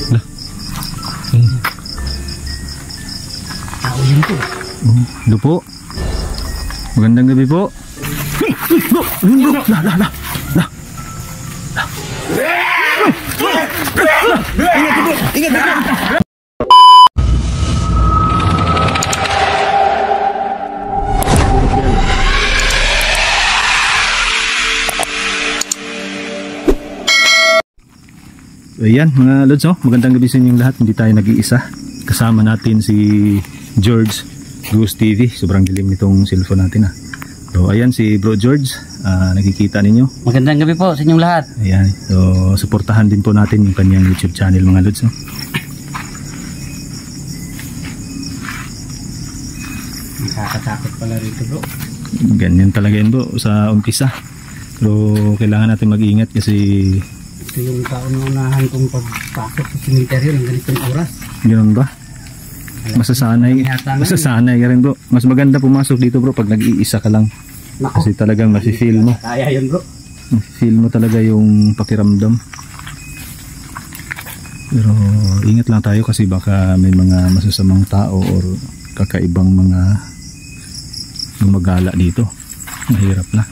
Lah. Tao yun po. Hello po. Magandang gabi po. Bro, bro. Lah. Ingat bro. Ayan mga lods, magandang gabi sa inyong lahat. Hindi tayo nag-iisa. Kasama natin si George Goose TV. Sobrang dilim nitong cellphone natin So ayan si Bro George, nakikita ninyo. Magandang gabi po sa inyong lahat. Ayan, so suportahan din po natin yung kanyang YouTube channel mga lods. Nakakatakot pala rito bro. Ganyan talaga yun bro sa umpisa. Pero kailangan natin mag-ingat kasi ito yung kauna-unahan kong pagpasok sa cemetery ng ganitong oras. Ganoon ba? Masasanay ka rin bro. Mas maganda pumasok dito bro pag nag-iisa ka lang. Nako. Kasi talagang mafe-feel mo. Kaya yun bro. Mafe-feel mo talaga yung pakiramdam. Pero ingat lang tayo kasi baka may mga masasamang tao or kakaibang mga gumagala dito. Mahirap na.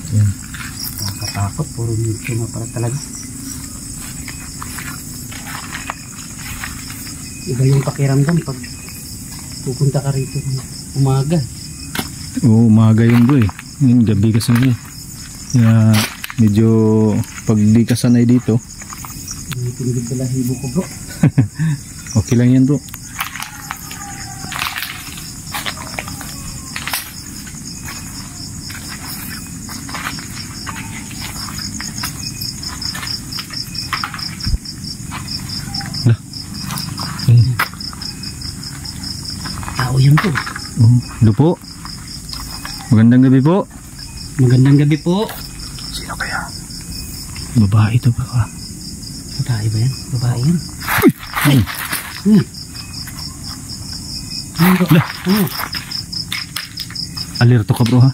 Yan. Nakakatakot, puro nito na pala talaga. Iba yung pakiramdam pag pupunta ka rito umaga. Oo, umaga yun bro Yung gabi kasi yun Kaya medyo pag di ka sanay dito Tinigid balahibo ko bro. Okay lang yan bro. Tao yan po. Hello po. Magandang gabi po. Magandang gabi po. Sino kaya? Babae ito ba? Babae ba yan? Babae yan. Lah. Alerto ka bro ha?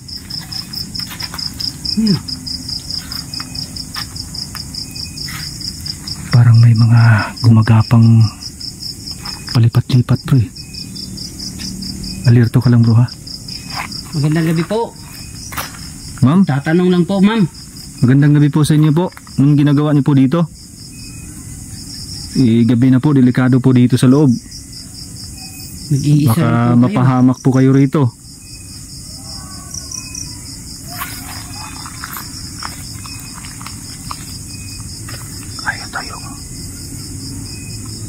Parang may mga gumagapang palipat-lipat bro Alerto ka lang bro ha? Magandang gabi po. Ma'am? Tatanong lang po ma'am. Magandang gabi po sa inyo po. Anong ginagawa niyo po dito? Gabi na po, delikado po dito sa loob. Nag-iisa Baka rin po mapahamak po kayo rito. Ayaw tayo.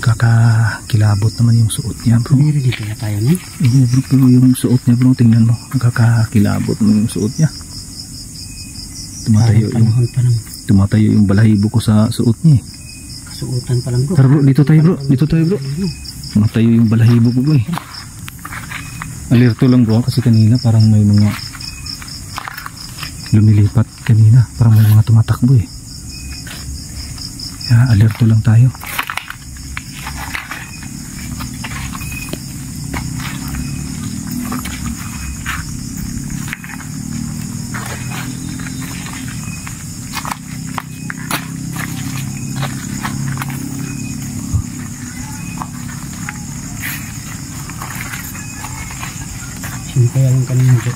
Kakakilabot naman yung suot niya bro. Hindi kaya tayo na. Bro, pero yung suot niya bro, tingnan mo. Kakakilabot naman yung suot niya. Tumatayo yung balahibo ko sa suot niya Kasuotan pa lang bro. Tara bro, dito tayo bro. Tumatayo yung balahibo ko bro Alerto lang bro kasi kanina parang may mga lumilipat kanina. Parang may mga tumatakbo Kaya alerto lang tayo. Sino kaya yung kanina bro?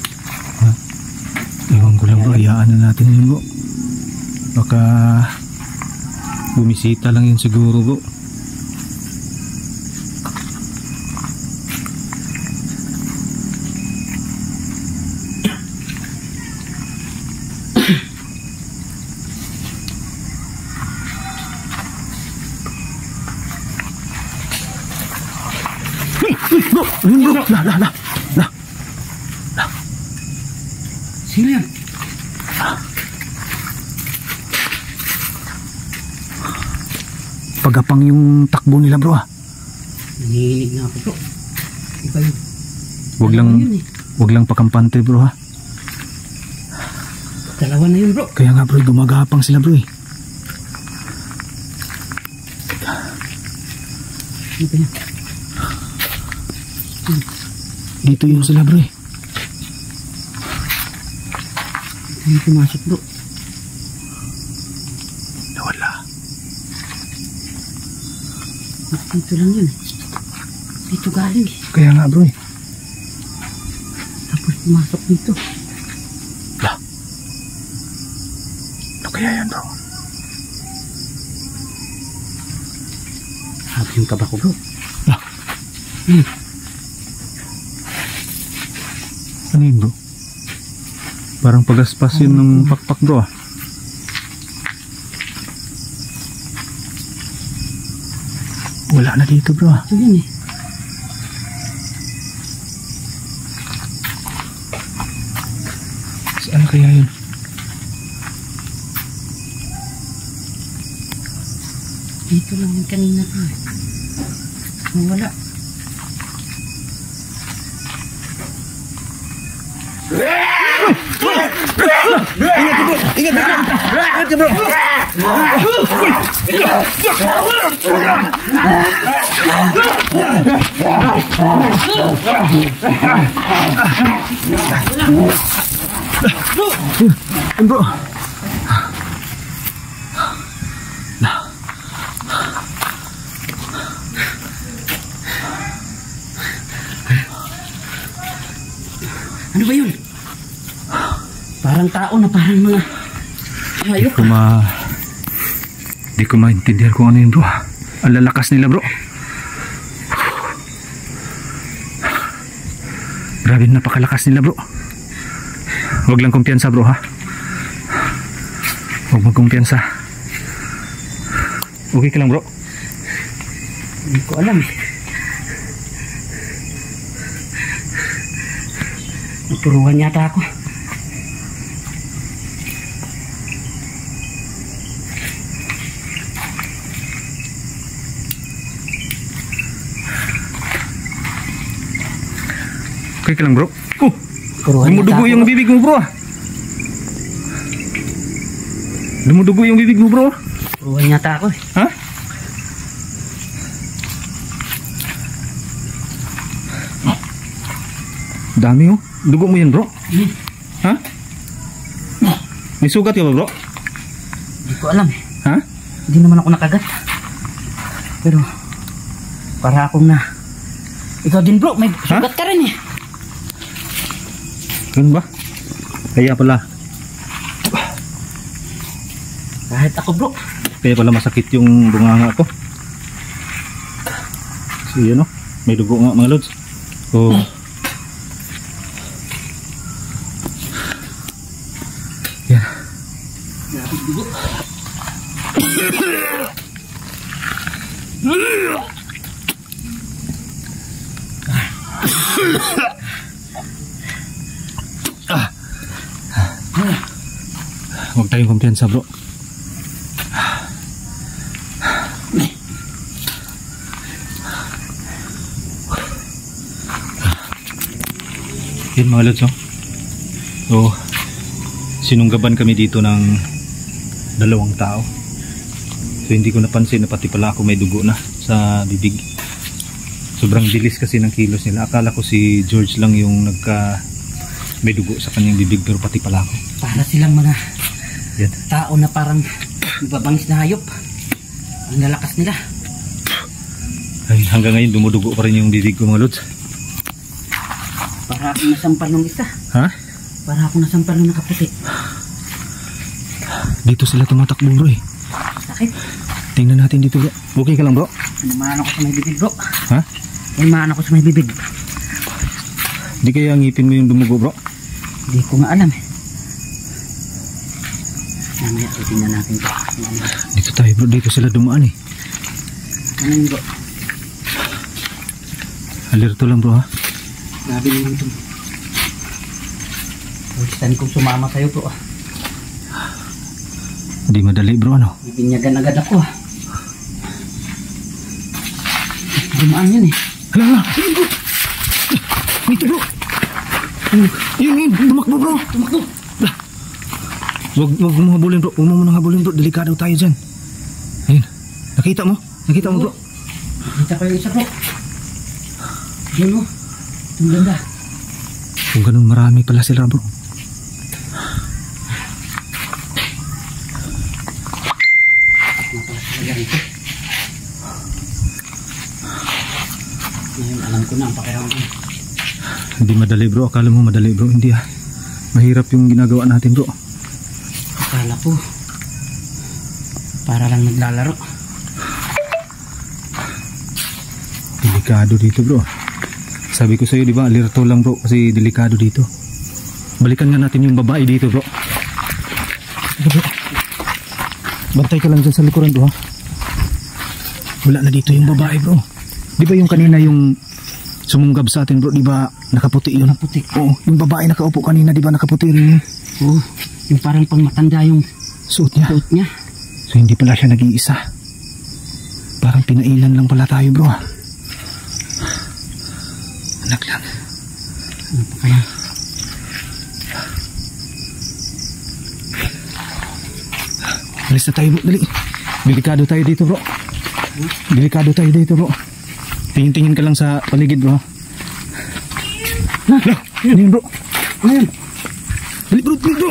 Ewan ko lang bro, hayaan na natin yun bro. Baka bumisita lang yun siguro bro. Bro, lah. Sino yan? Pagapang yung takbo nila bro Nangihinig na ako bro. Iba yun. Wag lang pakampante bro ha. Dalawa na yun bro. Kaya nga bro, gumagapang sila bro Ano ba yan? Dito yung sila bro Ano pumasok bro? Dito lang yun. Dito galing eh. Kaya nga bro eh. Tapos pumasok dito. Lah. Ano kaya yan bro? Sabi yung taba ko bro. Lah. Ano yun bro? Parang pagaspas yun ng pakpak bro ah. Wala na dito bro ah. Ito yun eh. Saan kaya yun? Dito lang yung kanina bro eh. Wala. Ingat bro! Bro! Ano ba yun? Parang tao na parang mga hayop. Di ko maintindihan kung ano yun bro. Ang lalakas nila bro. Grabe, napakalakas nila bro. Huwag lang kumpiyansa bro ha. Huwag magkumpiyansa. Okay ka lang bro? Hindi ko alam. Naturuan yata ako. Okay ka lang bro? Turuan Dumudugo yata yung ako. bibig mo bro. Dumudugo yung bibig mo bro. Turuan yata ako eh. Ha? Dami oh. Dugo mo yan bro. Ha? May sugat ka ba bro? Hindi ko alam eh. Ha? Hindi naman ako nakagat. Pero para akong na. Ikaw din bro, may sugat ka rin eh. Ganun ba? Kaya pala. Kahit ako bro. Kaya pala masakit yung bunganga ko. Kasi yun oh. May dugo nga mga lods. Oh. Yan. Dugo. Huwag tayong kumpiyansa bro. Yan mga lods oh. So sinunggaban kami dito ng 2 tao. So hindi ko napansin na pati pala ako may dugo na sa bibig. Sobrang bilis kasi ng kilos nila. Akala ko si George lang yung may dugo sa kanyang bibig, pero pati pala ako. Para silang mga Yan. tao na parang ibabangis na hayop. Ang lalakas nila. Ay, hanggang ngayon dumudugo pa rin yung bibig ko mga lods. Para akong nasampal ng isa. Ha? Para akong nasampal ng nakaputi. Dito sila tumatakbo bro eh. Sakit. Tingnan natin dito bro. Okay ka lang bro? Namaan ako sa may bibig bro. Ha? Namaan ako sa may bibig. Di kaya ngipin mo yung dumugo bro? Hindi ko nga alam eh. Mamaya tingnan natin ito. Dito tayo bro. Dito sila dumaan eh. Ano yun bro? Alerto lang bro ha. Grabe naman ito. Gustuhan kong sumama sa'yo bro ah. Di madali bro ano. Bibinyagan agad ako ah. Dumaan yun eh. Hala. Dito bro. Yun. Tumakbo bro. Tumakbo. Wag mo habulin bro. Huwag mo muna habulin bro. Delikado tayo dyan. Ayun. Nakita mo? Nakita mo bro? Nakita ko yung isa bro. Yun mo. Ang ganda. Kung ganun marami pala sila bro. ko na ang pakiramdam. Hindi madali bro, akala mo madali bro, hindi ah. Mahirap yung ginagawa natin bro. Akala ko para lang naglalaro. Delikado dito bro. Sabi ko sa'yo diba, alerto lang bro kasi delikado dito. Balikan nga natin yung babae dito bro. Ito bro, bantay ka lang dyan sa likuran bro ha. Wala na dito yung babae bro. Diba yung kanina yung sumunggab sa atin bro, diba nakaputi yun? Nakaputi. Oo, yung babae nakaupo kanina diba nakaputi rin yun? Oo, yung parang pang matanda yung suot niya. suot niya. So hindi pala siya nag-iisa. Parang pinailan lang pala tayo bro ha. Anak lang. Ano pa kaya? Alis na tayo bro, dali. Delikado tayo dito bro. Delikado tayo dito bro. Tingin-tingin ka lang sa paligid bro. Nah, ano yun bro? Ano yun? Dali bro, dali bro.